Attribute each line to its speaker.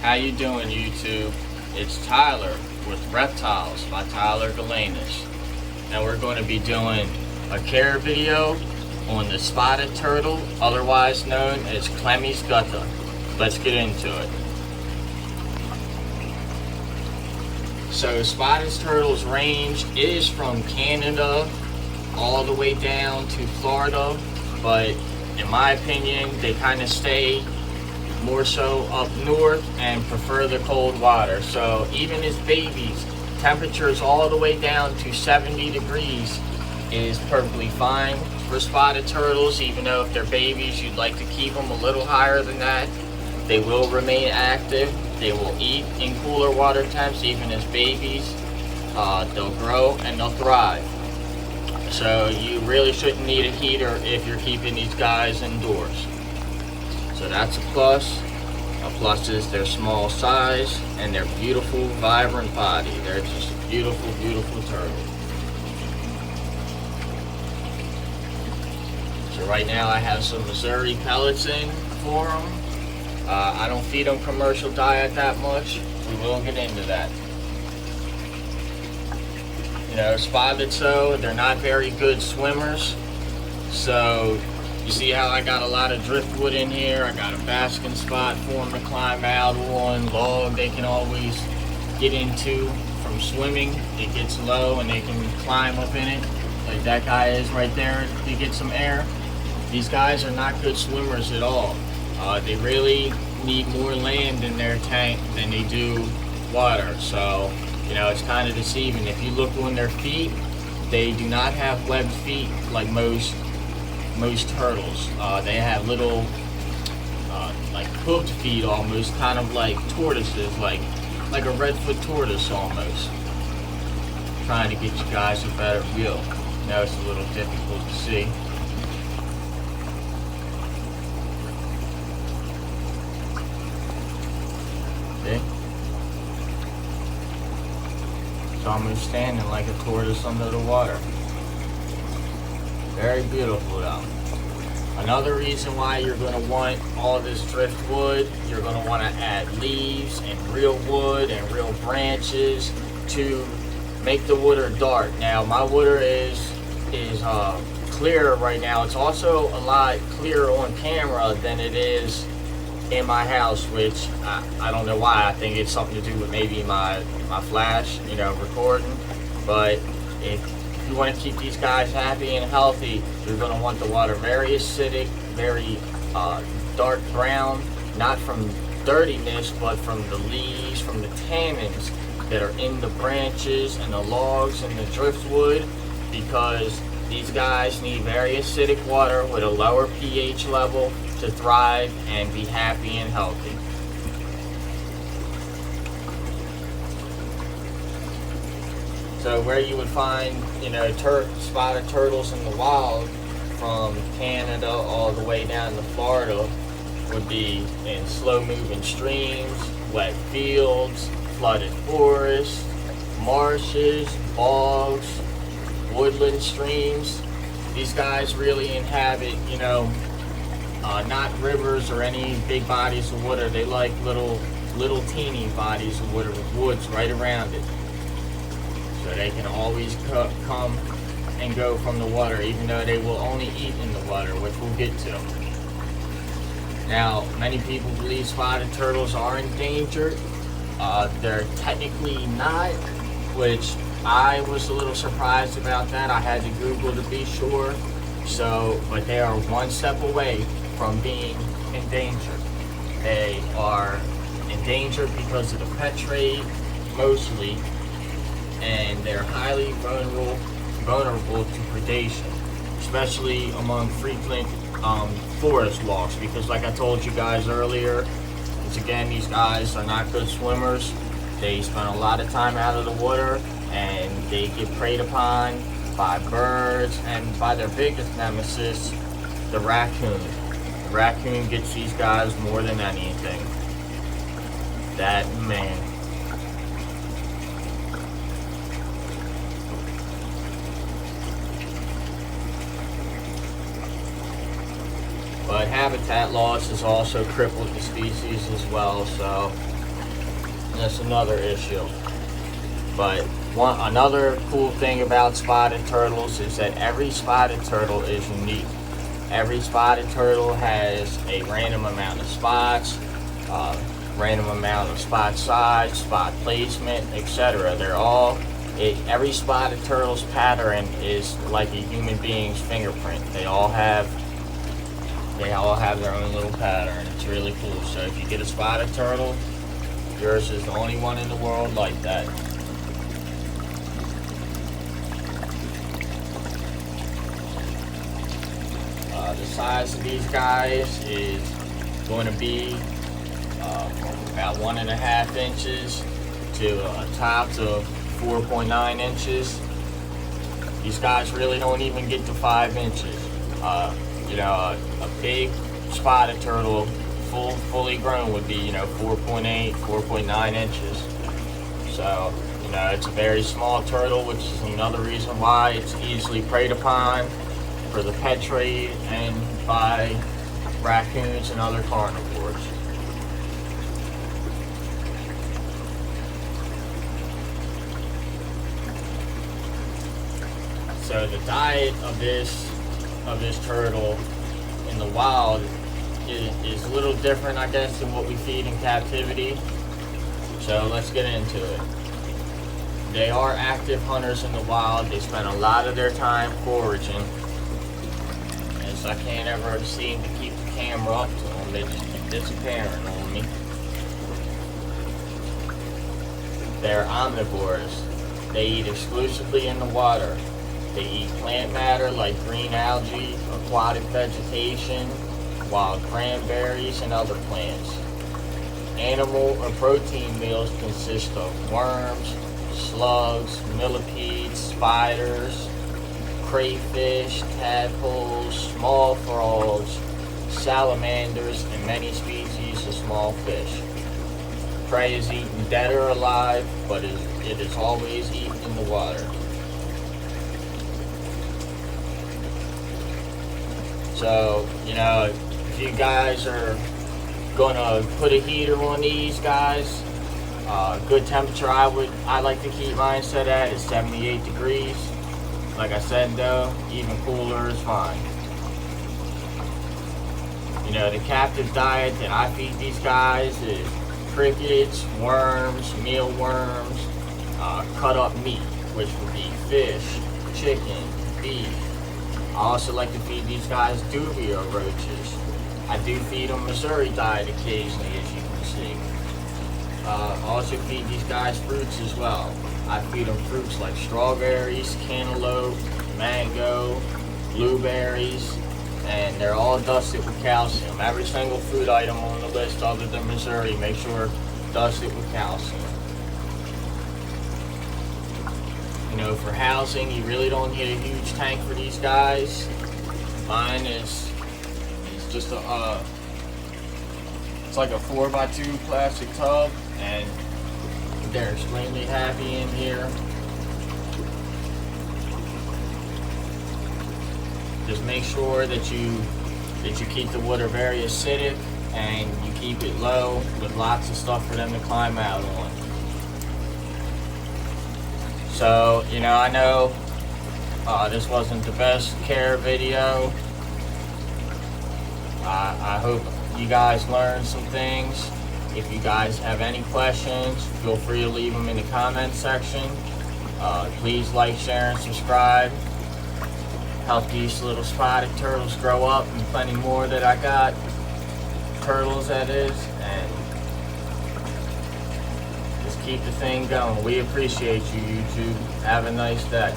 Speaker 1: How you doing, YouTube? It's Tyler with Reptiles by Tyler Galanis, and we're going to be doing a care video on the spotted turtle, otherwise known as Clemmie's gutta. Let's get into it. So spotted turtles range is from Canada all the way down to Florida, but in my opinion they kind of stay more so up north and prefer the cold water. So even as babies, temperatures all the way down to 70 degrees is perfectly fine for spotted turtles. Even though if they're babies, you'd like to keep them a little higher than that. They will remain active. They will eat in cooler water temps even as babies. They'll grow and they'll thrive. So you really shouldn't need a heater if you're keeping these guys indoors. So that's a plus. A plus is their small size and their beautiful, vibrant body. They're just a beautiful, beautiful turtle. So right now I have some Missouri pellets in for them. I don't feed them commercial diet that much. We will get into that. You know, spotted they're not very good swimmers. So you see how I got a lot of driftwood in here. I got a basking spot for them to climb out on, log they can always get into from swimming. It gets low and they can climb up in it, like that guy is right there to get some air. These guys are not good swimmers at all. They really need more land in their tank than they do water. So, you know, it's kind of deceiving. If you look on their feet, they do not have webbed feet like most turtles. They have little like hooked feet almost, kind of like tortoises, like a redfoot tortoise almost. Trying to get you guys a better view. Now it's a little difficult to see. See? It's almost standing like a tortoise under the water. Very beautiful though. Another reason why you're going to want all this driftwood, you're going to want to add leaves and real wood and real branches to make the water dark. Now my water is clear right now. It's also a lot clearer on camera than it is in my house, which I don't know why. I think it's something to do with maybe my flash, you know, recording. But if you want to keep these guys happy and healthy, you're going to want the water very acidic, very dark brown, not from dirtiness, but from the leaves, from the tannins that are in the branches and the logs and the driftwood, because these guys need very acidic water with a lower pH level to thrive and be happy and healthy. So where you would find, you know, spotted turtles in the wild from Canada all the way down to Florida would be in slow-moving streams, wet fields, flooded forests, marshes, bogs, woodland streams. These guys really inhabit, you know, not rivers or any big bodies of water. They like little teeny bodies of water with woods right around it. So they can always come and go from the water, even though they will only eat in the water, which we'll get to. Now, many people believe spotted turtles are endangered. They're technically not, which I was a little surprised about that. I had to Google to be sure. So, but they are one step away from being endangered. They are endangered because of the pet trade, mostly, and they're highly vulnerable to predation, especially among frequent forest walks, because like I told you guys earlier, once again, these guys are not good swimmers. They spend a lot of time out of the water and they get preyed upon by birds and by their biggest nemesis, the raccoon. The raccoon gets these guys more than anything. That man. But habitat loss has also crippled the species as well, so That's another issue. But another cool thing about spotted turtles is that every spotted turtle is unique. Every spotted turtle has a random amount of spots, random amount of spot size, spot placement, etc. Every spotted turtle's pattern is like a human being's fingerprint. They all have their own little pattern. It's really cool. So if you get a spotted turtle, yours is the only one in the world like that. The size of these guys is going to be about 1.5 inches to a top of 4.9 inches. These guys really don't even get to 5 inches. A big spotted turtle, fully grown, would be 4.8, 4.9 inches. So it's a very small turtle, which is another reason why it's easily preyed upon for the pet trade and by raccoons and other carnivores. So the diet of this turtle in the wild is a little different, I guess, than what we feed in captivity. So let's get into it. They are active hunters in the wild. They spend a lot of their time foraging. And so I can't ever seem to keep the camera up to them. They just keep disappearing on me. They're omnivores. They eat exclusively in the water. They eat plant matter like green algae, aquatic vegetation, wild cranberries, and other plants. Animal or protein meals consist of worms, slugs, millipedes, spiders, crayfish, tadpoles, small frogs, salamanders, and many species of small fish. Prey is eaten dead or alive, but it is always eaten in the water. So, if you guys are gonna put a heater on these guys, good temperature I like to keep mine set at is 78 degrees. Like I said though, even cooler is fine. The captive diet that I feed these guys is crickets, worms, mealworms, cut up meat, which would be fish, chicken, beef. I also like to feed these guys dubia roaches. I do feed them Missouri diet occasionally, as you can see. I also feed these guys fruits as well. I feed them fruits like strawberries, cantaloupe, mango, blueberries, and they're all dusted with calcium. Every single food item on the list other than Missouri, make sure dusted with calcium. For housing, you really don't need a huge tank for these guys. Mine is just it's like a 4x2 plastic tub, and they're extremely happy in here. Just make sure that you keep the water very acidic and you keep it low with lots of stuff for them to climb out on. So, I know this wasn't the best care video. I hope you guys learned some things. If you guys have any questions, feel free to leave them in the comment section. Please like, share, and subscribe. Help these little spotted turtles grow up, and plenty more that I got. Turtles, that is. And keep the thing going. We appreciate you, YouTube. Have a nice day.